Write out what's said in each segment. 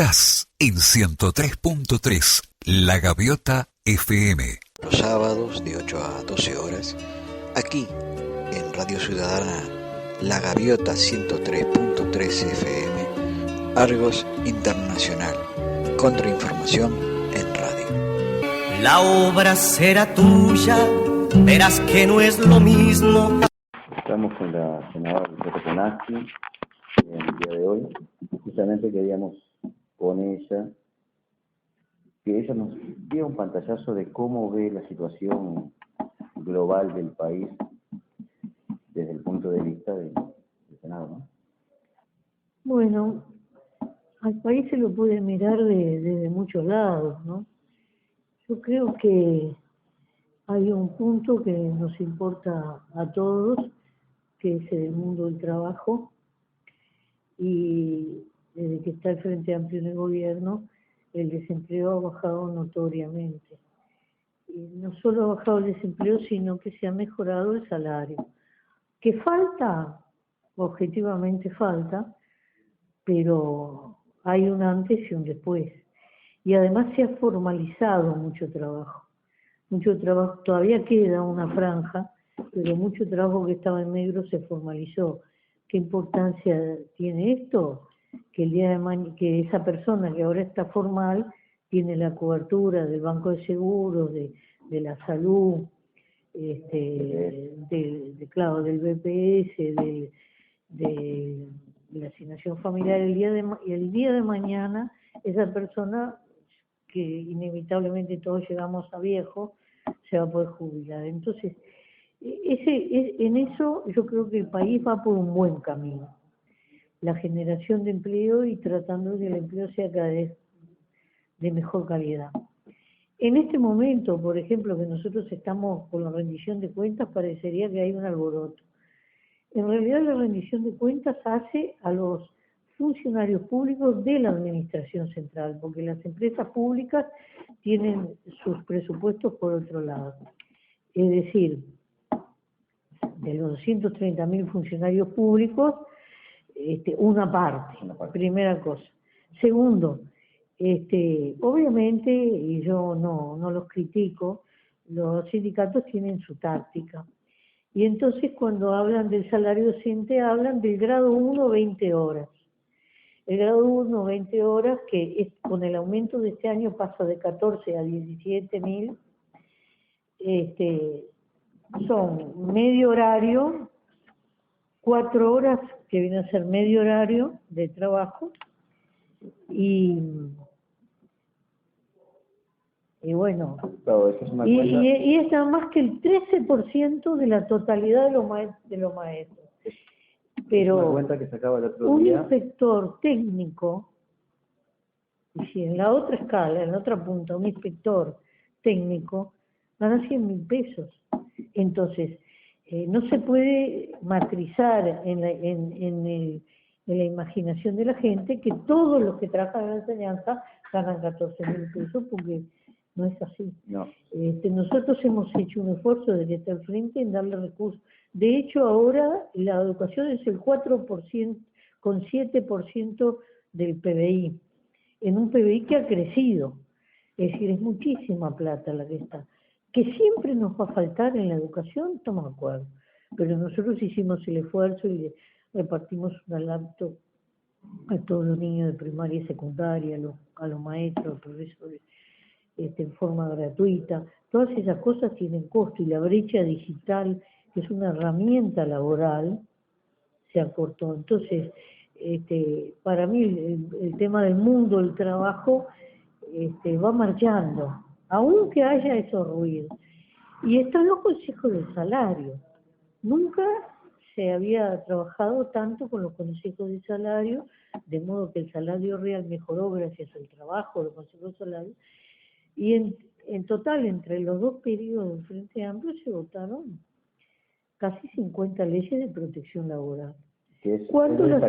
Estás en 103.3 La Gaviota FM. Los sábados de 8 a 12 horas, aquí en Radio Ciudadana La Gaviota 103.3 FM, Argos Internacional, contrainformación en radio. La obra será tuya, verás que no es lo mismo. Estamos con la senadora Rotoconasti en el día de hoy. Justamente queríamos con ella que ella nos diera un pantallazo de cómo ve la situación global del país desde el punto de vista del Senado, ¿no? Bueno, al país se lo puede mirar desde muchos lados, ¿no? Yo creo que hay un punto que nos importa a todos, que es el mundo del trabajo, y desde que está el Frente Amplio en el gobierno, el desempleo ha bajado notoriamente. Y no solo ha bajado el desempleo, sino que se ha mejorado el salario. ¿Que falta? Objetivamente falta, pero hay un antes y un después. Y además se ha formalizado mucho trabajo. Mucho trabajo, todavía queda una franja, pero mucho trabajo que estaba en negro se formalizó. ¿Qué importancia tiene esto? Que el día de mañana, que esa persona que ahora está formal tiene la cobertura del Banco de Seguros, de la salud, claro, del BPS, de la asignación familiar. El día de mañana esa persona, que inevitablemente todos llegamos a viejo, se va a poder jubilar. Entonces, en eso yo creo que el país va por un buen camino. La generación de empleo y tratando de que el empleo sea cada vez de mejor calidad. En este momento, por ejemplo, que nosotros estamos con la rendición de cuentas, parecería que hay un alboroto. En realidad la rendición de cuentas hace a los funcionarios públicos de la administración central, porque las empresas públicas tienen sus presupuestos por otro lado. Es decir, de los 230.000 funcionarios públicos, una parte, primera cosa. Segundo, obviamente, y yo no los critico, los sindicatos tienen su táctica. Y entonces cuando hablan del salario docente, hablan del grado 1, 20 horas. El grado 1, 20 horas, que con el aumento de este año pasa de 14 a 17.000, son medio horario, 4 horas que viene a ser medio horario de trabajo, y bueno, Claro, eso es una y es nada más que el 13% de la totalidad de los maestros. Pero una cuenta que sacaba el otro un día. inspector técnico, y si en la otra escala, en la otra punta, un inspector técnico gana 100.000 pesos. Entonces, no se puede matrizar en la imaginación de la gente que todos los que trabajan en la enseñanza ganan 14.000 pesos, porque no es así. No. Nosotros hemos hecho un esfuerzo desde este al frente en darle recursos. De hecho, ahora la educación es el 4%, con 7% del PBI, en un PBI que ha crecido. Es decir, es muchísima plata la que está. Que siempre nos va a faltar en la educación, estamos de acuerdo. Pero nosotros hicimos el esfuerzo y le repartimos una laptop a todos los niños de primaria y secundaria, a los maestros, a los profesores, en forma gratuita. Todas esas cosas tienen costo, y la brecha digital, que es una herramienta laboral, se acortó. Entonces, para mí el tema del mundo del trabajo va marchando, aunque haya esos ruidos. Y están los consejos de salario. Nunca se había trabajado tanto con los consejos de salario, de modo que el salario real mejoró gracias al trabajo de los consejos de salario. Y en total, entre los dos periodos del Frente Amplio, se votaron casi 50 leyes de protección laboral. ¿Cuánto las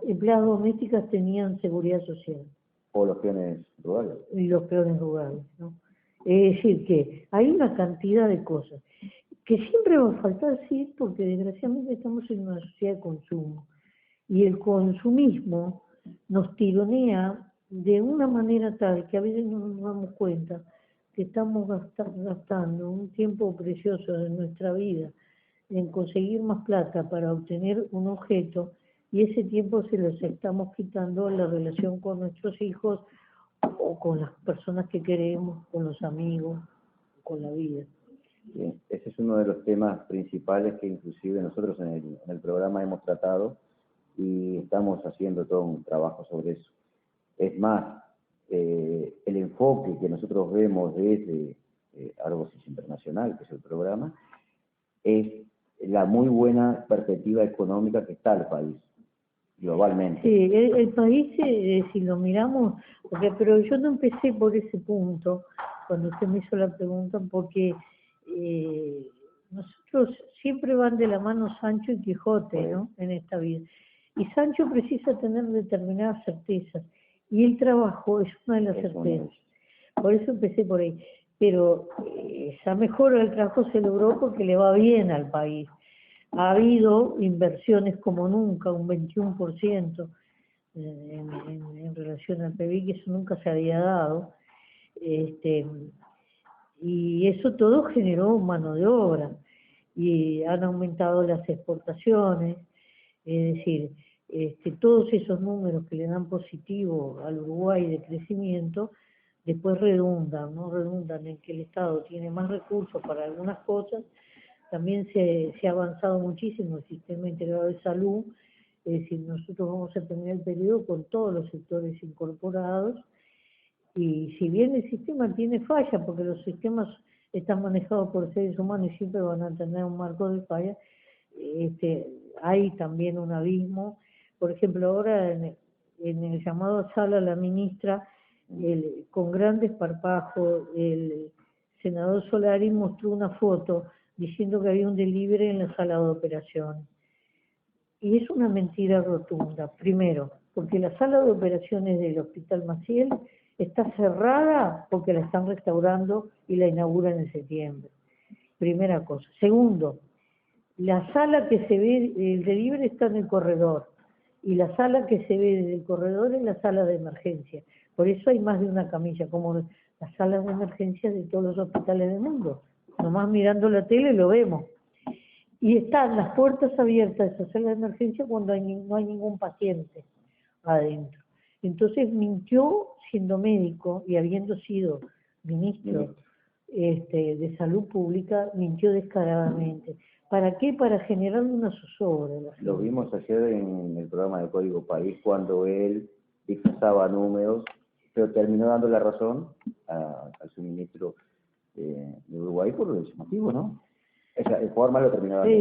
empleadas domésticas tenían seguridad social? O los peones rurales. Y los peones rurales, ¿no? Es decir, que hay una cantidad de cosas que siempre va a faltar, sí, porque desgraciadamente estamos en una sociedad de consumo. Y el consumismo nos tironea de una manera tal que a veces no nos damos cuenta que estamos gastando un tiempo precioso de nuestra vida en conseguir más plata para obtener un objeto, y ese tiempo se los estamos quitando en la relación con nuestros hijos o con las personas que queremos, con los amigos, con la vida. Bien, ese es uno de los temas principales que inclusive nosotros en el programa hemos tratado y estamos haciendo todo un trabajo sobre eso. Es más, el enfoque que nosotros vemos desde Argosis Internacional, que es el programa, es la muy buena perspectiva económica que está el país, globalmente. Sí, el país, si lo miramos, pero yo no empecé por ese punto, cuando usted me hizo la pregunta, porque nosotros siempre van de la mano Sancho y Quijote, ¿no?, en esta vida. Y Sancho precisa tener determinadas certezas, y el trabajo es una de las certezas. Por eso empecé por ahí. Pero esa mejora del trabajo se logró porque le va bien al país. Ha habido inversiones como nunca, un 21% en relación al PBI, que eso nunca se había dado. Y eso todo generó mano de obra. Y han aumentado las exportaciones, es decir, todos esos números que le dan positivo al Uruguay de crecimiento, después redundan en que el Estado tiene más recursos para algunas cosas. También se ha avanzado muchísimo el sistema integrado de salud, es decir, nosotros vamos a tener el periodo con todos los sectores incorporados, y si bien el sistema tiene fallas, porque los sistemas están manejados por seres humanos y siempre van a tener un marco de falla, hay también un abismo. Por ejemplo, ahora en el llamado a sala, la ministra, con gran desparpajo, el senador Solari mostró una foto diciendo que había un delivery en la sala de operaciones. Y es una mentira rotunda. Primero, porque la sala de operaciones del Hospital Maciel está cerrada porque la están restaurando y la inauguran en septiembre. Primera cosa. Segundo, la sala que se ve, el delivery está en el corredor, y la sala que se ve desde el corredor es la sala de emergencia. Por eso hay más de una camilla, como las salas de emergencia de todos los hospitales del mundo. Nomás mirando la tele lo vemos. Y están las puertas abiertas de esa sala de emergencia cuando no hay ningún paciente adentro. Entonces mintió siendo médico y habiendo sido ministro de Salud Pública, mintió descaradamente. ¿Para qué? Para generar una zozobra. Lo vimos ayer en el programa de Código País, cuando él disfrazaba números, pero terminó dando la razón al suministro de Uruguay por ese motivo, ¿no? Esa forma lo terminó dando.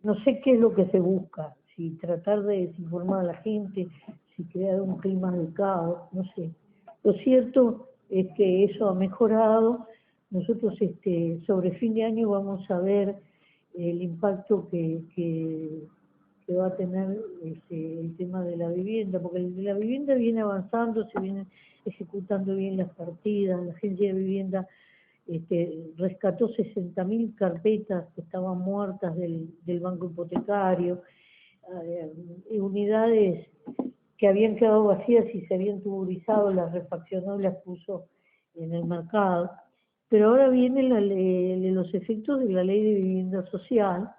No sé qué es lo que se busca, si tratar de desinformar a la gente, si crear un clima de caos, no sé. Lo cierto es que eso ha mejorado. Nosotros sobre fin de año vamos a ver el impacto que va a tener el tema de la vivienda, porque la vivienda viene avanzando, se vienen ejecutando bien las partidas, la agencia de vivienda rescató 60.000 carpetas que estaban muertas del banco hipotecario, unidades que habían quedado vacías y se habían tuburizado, las refaccionó y las puso en el mercado. Pero ahora vienen los efectos de la ley de vivienda social,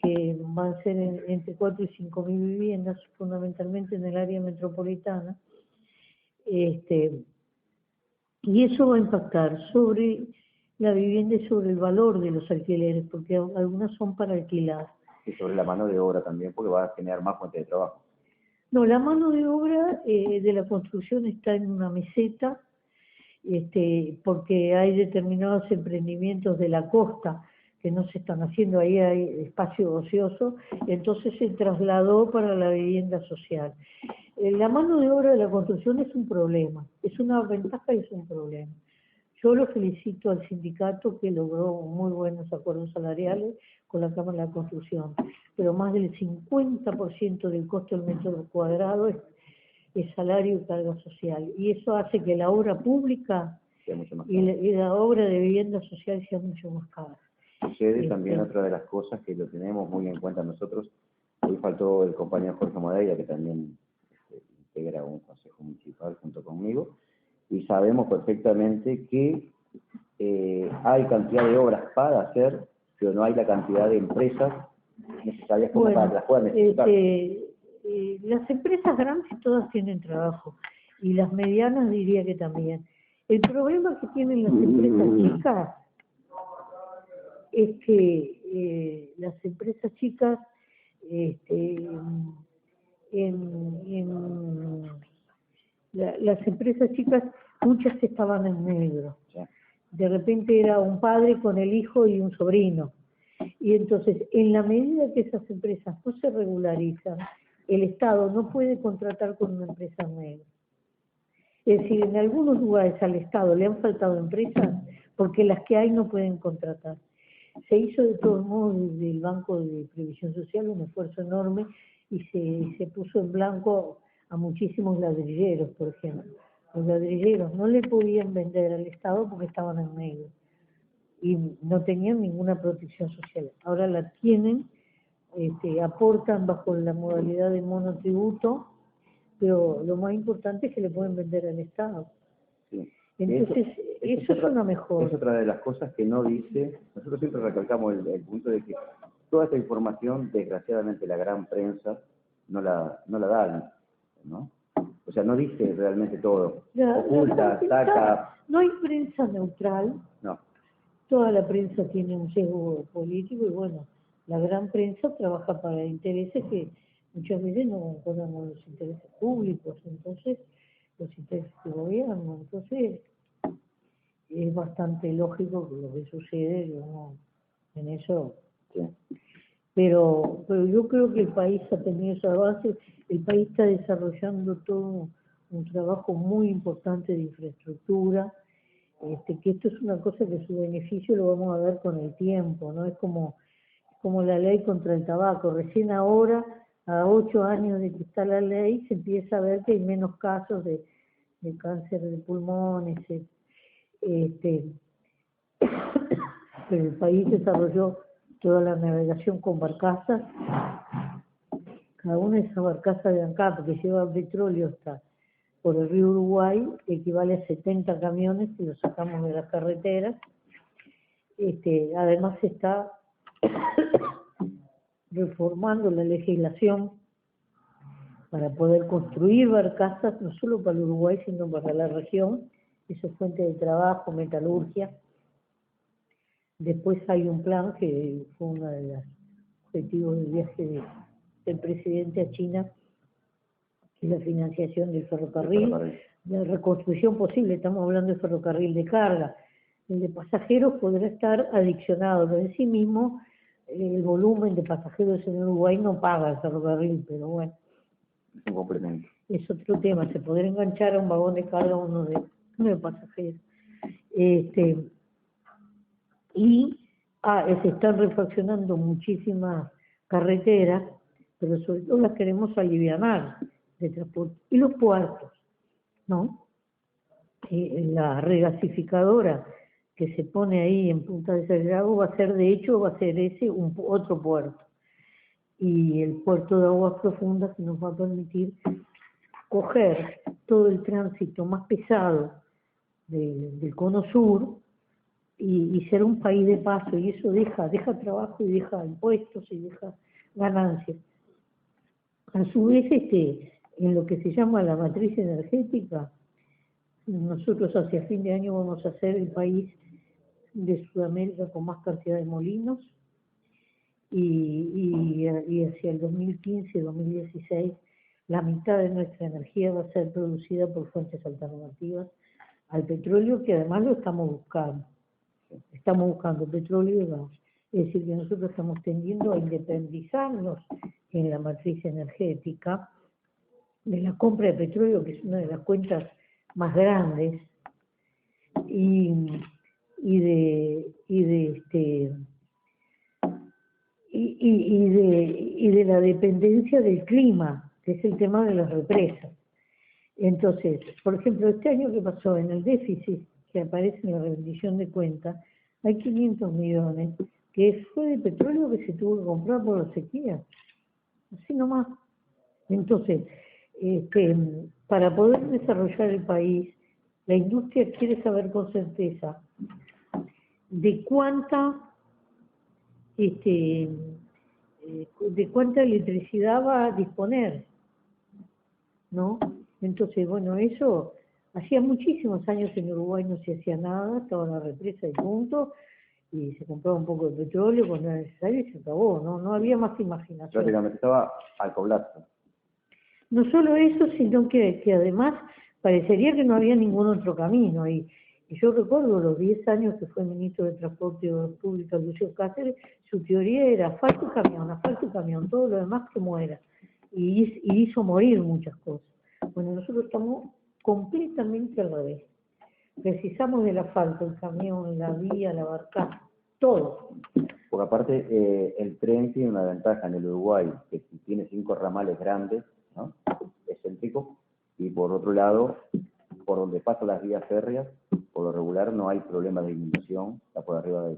que van a ser entre 4 y 5.000 viviendas, fundamentalmente en el área metropolitana, y eso va a impactar sobre la vivienda y sobre el valor de los alquileres, porque algunas son para alquilar. Y sobre la mano de obra también, porque va a generar más fuentes de trabajo. No, la mano de obra de la construcción está en una meseta, porque hay determinados emprendimientos de la costa que no se están haciendo, ahí hay espacio ocioso, entonces se trasladó para la vivienda social. La mano de obra de la construcción es un problema, es una ventaja y es un problema. Yo lo felicito al sindicato que logró muy buenos acuerdos salariales con la Cámara de la Construcción, pero más del 50% del costo del metro cuadrado es salario y carga social, y eso hace que la obra pública y la obra de vivienda social sea mucho más cara. Sucede también otra de las cosas que lo tenemos muy en cuenta nosotros, Hoy faltó el compañero Jorge Moreira, que también integra un consejo municipal junto conmigo, y sabemos perfectamente que hay cantidad de obras para hacer, pero no hay la cantidad de empresas necesarias como para que las puedan ejecutar. Las empresas grandes todas tienen trabajo, y las medianas diría que también. El problema que tienen las empresas chicas es que las empresas chicas las empresas chicas, muchas estaban en negro. De repente era un padre con el hijo y un sobrino. Y entonces, en la medida que esas empresas no se regularizan, el Estado no puede contratar con una empresa en negro. Es decir, en algunos lugares al Estado le han faltado empresas porque las que hay no pueden contratar. Se hizo de todos modos desde el Banco de Previsión Social un esfuerzo enorme y se puso en blanco a muchísimos ladrilleros, por ejemplo. Los ladrilleros no le podían vender al Estado porque estaban en negro y no tenían ninguna protección social. Ahora la tienen, aportan bajo la modalidad de monotributo, pero lo más importante es que le pueden vender al Estado. Sí. Entonces, eso es una mejora. Es otra de las cosas que no dice, nosotros siempre recalcamos el punto de que toda esta información, desgraciadamente, la gran prensa no la da, ¿no? O sea, no dice realmente todo. Oculta, saca. No hay prensa neutral. No. Toda la prensa tiene un sesgo político y bueno, la gran prensa trabaja para intereses que muchas veces no concuerdan con los intereses públicos, entonces los intereses del gobierno, entonces es bastante lógico lo que sucede, yo no, en eso. Sí. Pero yo creo que el país ha tenido esa base, el país está desarrollando todo un trabajo muy importante de infraestructura, que esto es una cosa que su beneficio lo vamos a ver con el tiempo, ¿no? Es como la ley contra el tabaco, recién ahora, a 8 años de que está la ley, se empieza a ver que hay menos casos de cáncer de pulmones, pero el país desarrolló toda la navegación con barcazas, cada una de esas barcazas de ANCAP que lleva petróleo hasta por el río Uruguay, equivale a 70 camiones que los sacamos de las carreteras. Además se está reformando la legislación para poder construir barcazas, no solo para el Uruguay, sino para la región. Eso es fuente de trabajo, metalurgia. Después hay un plan que fue uno de los objetivos del viaje del presidente a China, que es la financiación del ferrocarril, la reconstrucción posible, estamos hablando de ferrocarril de carga. El de pasajeros podrá estar adiccionado, pero en sí mismo el volumen de pasajeros en Uruguay no paga el ferrocarril, pero bueno. Es un complemento. Es otro tema, se podrá enganchar a un vagón de carga uno de pasajeros. Se están refaccionando muchísimas carreteras, pero sobre todo las queremos alivianar de transporte. Y los puertos, ¿no? La regasificadora que se pone ahí en Punta de Sagrado va a ser ese otro puerto. Y el puerto de aguas profundas que nos va a permitir coger todo el tránsito más pesado del cono sur y ser un país de paso, y eso deja trabajo y deja impuestos y deja ganancias. A su vez, en lo que se llama la matriz energética, nosotros hacia fin de año vamos a ser el país de Sudamérica con más cantidad de molinos, y hacia el 2015-2016 la mitad de nuestra energía va a ser producida por fuentes alternativas al petróleo, que además lo estamos buscando. Estamos buscando petróleo y gas. Es decir, que nosotros estamos tendiendo a independizarnos en la matriz energética de la compra de petróleo, que es una de las cuentas más grandes, y de la dependencia del clima, que es el tema de las represas. Entonces, por ejemplo, este año que pasó, en el déficit que aparece en la rendición de cuentas, hay 500 millones, que fue de petróleo que se tuvo que comprar por la sequía. así nomás. Entonces, para poder desarrollar el país, la industria quiere saber con certeza de cuánta electricidad va a disponer, ¿no? Entonces, bueno, eso hacía muchísimos años en Uruguay no se hacía nada, estaba la represa y punto, y se compraba un poco de petróleo cuando era necesario y se acabó, no había más imaginación. Prácticamente estaba al colapso. No solo eso, sino que además parecería que no había ningún otro camino. Y yo recuerdo los 10 años que fue ministro de Transporte y Obras Públicas, Lucio Cáceres, su teoría era asfalto y camión, todo lo demás que muera. Y hizo morir muchas cosas. Bueno, nosotros estamos completamente al revés. Precisamos del asfalto, el camión, la vía, la barcaza, todo. Porque aparte el tren tiene una ventaja en el Uruguay, que tiene 5 ramales grandes, ¿no? Excéntricos, y por otro lado, por donde pasan las vías férreas, por lo regular no hay problemas de inundación, está por arriba del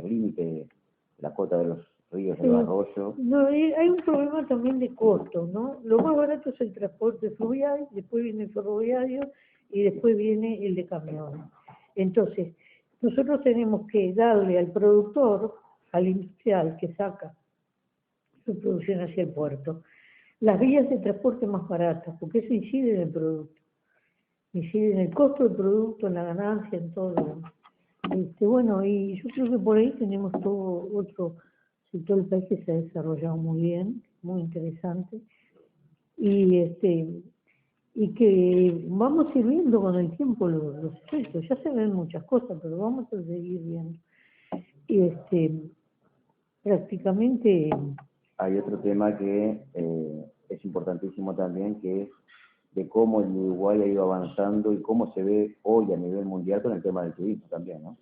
límite de la cota de los ríos, de los arroyos. No, hay un problema también de costo, ¿no? Lo más barato es el transporte fluvial, después viene el ferroviario y después viene el de camiones. Entonces, nosotros tenemos que darle al productor, al industrial que saca su producción hacia el puerto, las vías de transporte más baratas, porque eso incide en el producto, incide en el costo del producto, en la ganancia, en todo lo demás. Bueno, y yo creo que por ahí tenemos todo otro sector del país que se ha desarrollado muy bien, muy interesante, y que vamos a ir viendo con el tiempo los efectos. Ya se ven muchas cosas, pero vamos a seguir viendo. Y prácticamente... Hay otro tema que es importantísimo también, que es de cómo el Uruguay ha ido avanzando y cómo se ve hoy a nivel mundial con el tema del turismo también, ¿no?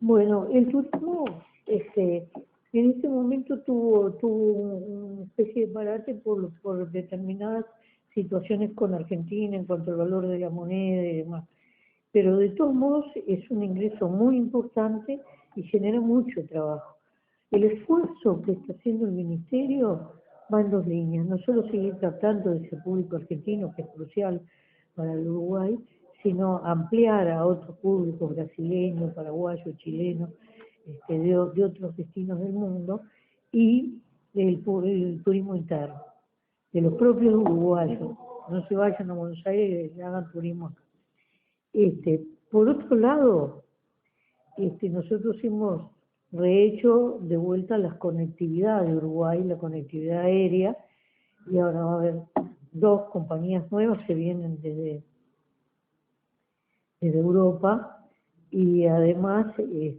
Bueno, el turismo en este momento tuvo una especie de parate por determinadas situaciones con Argentina en cuanto al valor de la moneda y demás. Pero de todos modos es un ingreso muy importante y genera mucho trabajo. El esfuerzo que está haciendo el Ministerio va en 2 líneas, no solo seguir tratando de ese público argentino, que es crucial para el Uruguay, sino ampliar a otros públicos brasileños, paraguayos, chilenos, de otros destinos del mundo, y el turismo interno, de los propios uruguayos. No se vayan a Buenos Aires y hagan turismo acá. Por otro lado, nosotros hemos rehecho de vuelta las conectividades de Uruguay, la conectividad aérea, y ahora va a haber 2 compañías nuevas que vienen desde Europa, y además es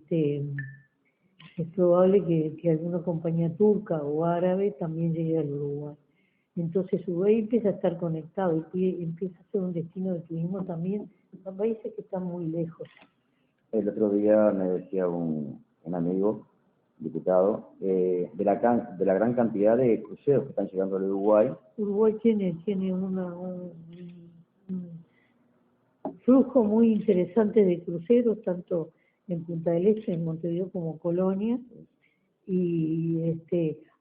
probable que alguna compañía turca o árabe también llegue al Uruguay. Entonces Uruguay empieza a estar conectado y empieza a ser un destino de turismo también a países que están muy lejos. El otro día me decía un amigo, diputado, de la gran cantidad de cruceros que están llegando al Uruguay. Uruguay tiene un flujo muy interesante de cruceros, tanto en Punta del Este, en Montevideo, como Colonia. Y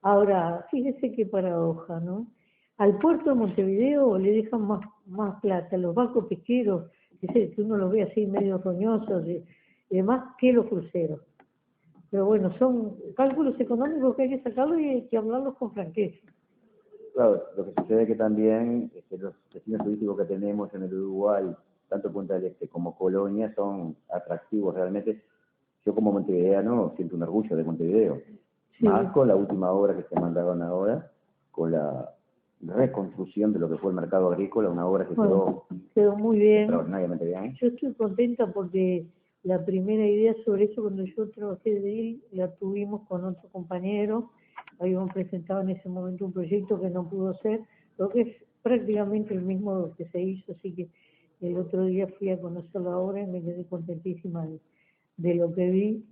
ahora, fíjese qué paradoja, ¿no? Al puerto de Montevideo le dejan más plata, los barcos pesqueros, que uno los ve así medio roñosos y demás, que los cruceros. Pero bueno, son cálculos económicos que hay que sacarlos y hay que hablarlos con franqueza. Claro, lo que sucede es que también los destinos turísticos que tenemos en el Uruguay, tanto Punta del Este como Colonia, son atractivos realmente. Yo como montevideano siento un orgullo de Montevideo, sí. Más con la última obra que se mandaron ahora, con la reconstrucción de lo que fue el mercado agrícola, una obra que quedó muy bien, extraordinariamente bien. Yo estoy contenta porque la primera idea sobre eso, cuando yo trabajé de él, la tuvimos con otro compañero. Habíamos presentado en ese momento un proyecto que no pudo ser, lo que es prácticamente el mismo que se hizo, así que el otro día fui a conocer la obra y me quedé contentísima de lo que vi,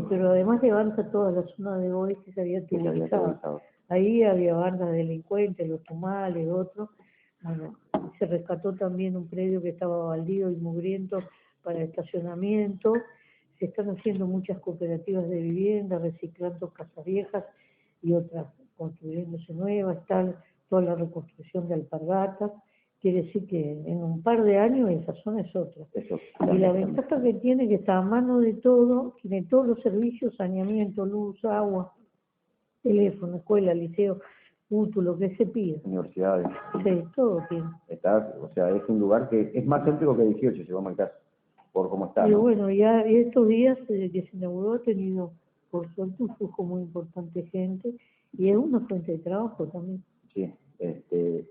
pero además levanta toda la zona de Boys que se había utilizado. Ahí había bandas delincuentes, los Tumales, otros. Bueno, se rescató también un predio que estaba baldío y mugriento para estacionamiento. Se están haciendo muchas cooperativas de vivienda, reciclando casas viejas y otras construyéndose nueva, está toda la reconstrucción de alpargatas. Quiere decir que en un par de años esa zona es otra. Y la ventaja que tiene que está a mano de todo, tiene todos los servicios, saneamiento, luz, agua, teléfono, escuela, liceo, UTU, lo que se pida. Universidades. Sí, todo tiene. O sea, es un lugar que es más céntrico que 18, si vamos al caso, por cómo está. Pero ¿no? bueno, ya estos días desde que se inauguró ha tenido, por suerte, un flujo muy importante de gente y es una fuente de trabajo también. Sí,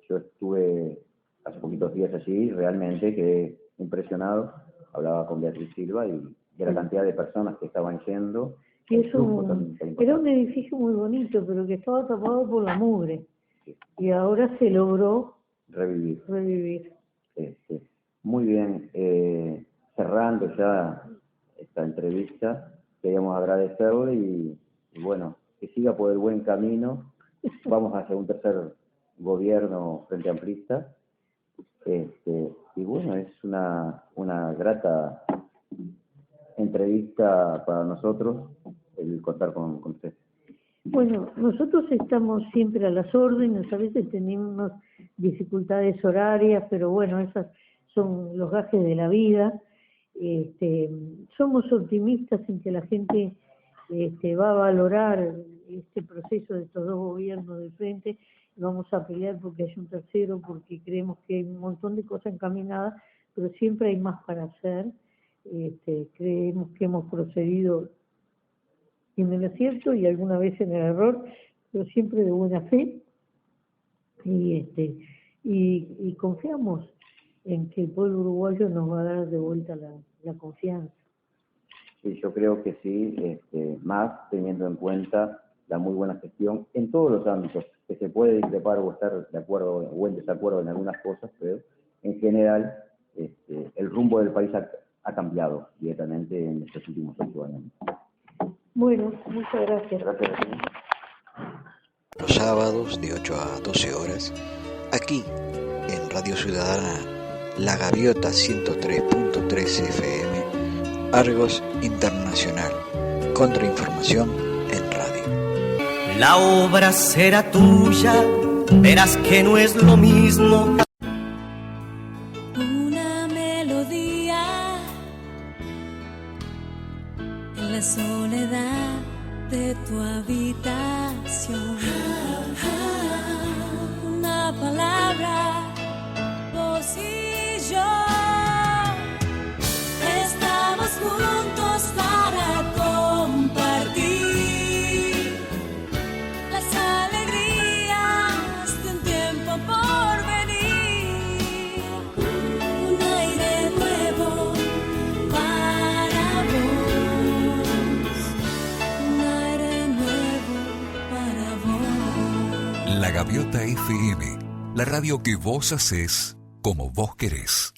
yo estuve hace poquitos días allí, realmente quedé impresionado. Hablaba con Beatriz Silva y de la cantidad de personas que estaban yendo. Y era un edificio muy bonito, pero que estaba tapado por la mugre. Sí. Y ahora se logró revivir. Muy bien, cerrando ya esta entrevista, queríamos agradecerle y bueno, que siga por el buen camino. Vamos hacia un tercer gobierno frente amplista. Y bueno, es una grata entrevista para nosotros el contar con usted. Bueno, nosotros estamos siempre a las órdenes, a veces tenemos dificultades horarias, pero bueno, esas son los gajes de la vida. Somos optimistas en que la gente va a valorar este proceso de estos dos gobiernos de frente. Vamos a pelear porque hay un tercero, porque creemos que hay un montón de cosas encaminadas, pero siempre hay más para hacer. Creemos que hemos procedido en el acierto y alguna vez en el error, pero siempre de buena fe. Y confiamos en que el pueblo uruguayo nos va a dar de vuelta la confianza. Sí, yo creo que sí, más teniendo en cuenta la muy buena gestión en todos los ámbitos, que se puede discrepar o estar de acuerdo o en desacuerdo en algunas cosas, pero en general el rumbo del país ha cambiado directamente en estos últimos 8 años. Bueno, muchas gracias. Gracias. Los sábados de 8 a 12 horas, aquí en Radio Ciudadana La Gaviota 103.3 FM, Argos Internacional, contrainformación en radio. La obra será tuya, verás que no es lo mismo. Una melodía en la soledad de tu habitación. Una palabra, vos y yo estamos juntos para compartir las alegrías de un tiempo por venir. Un aire nuevo para vos, un aire nuevo para vos. La Gaviota FM, la radio que vos hacés como vos querés.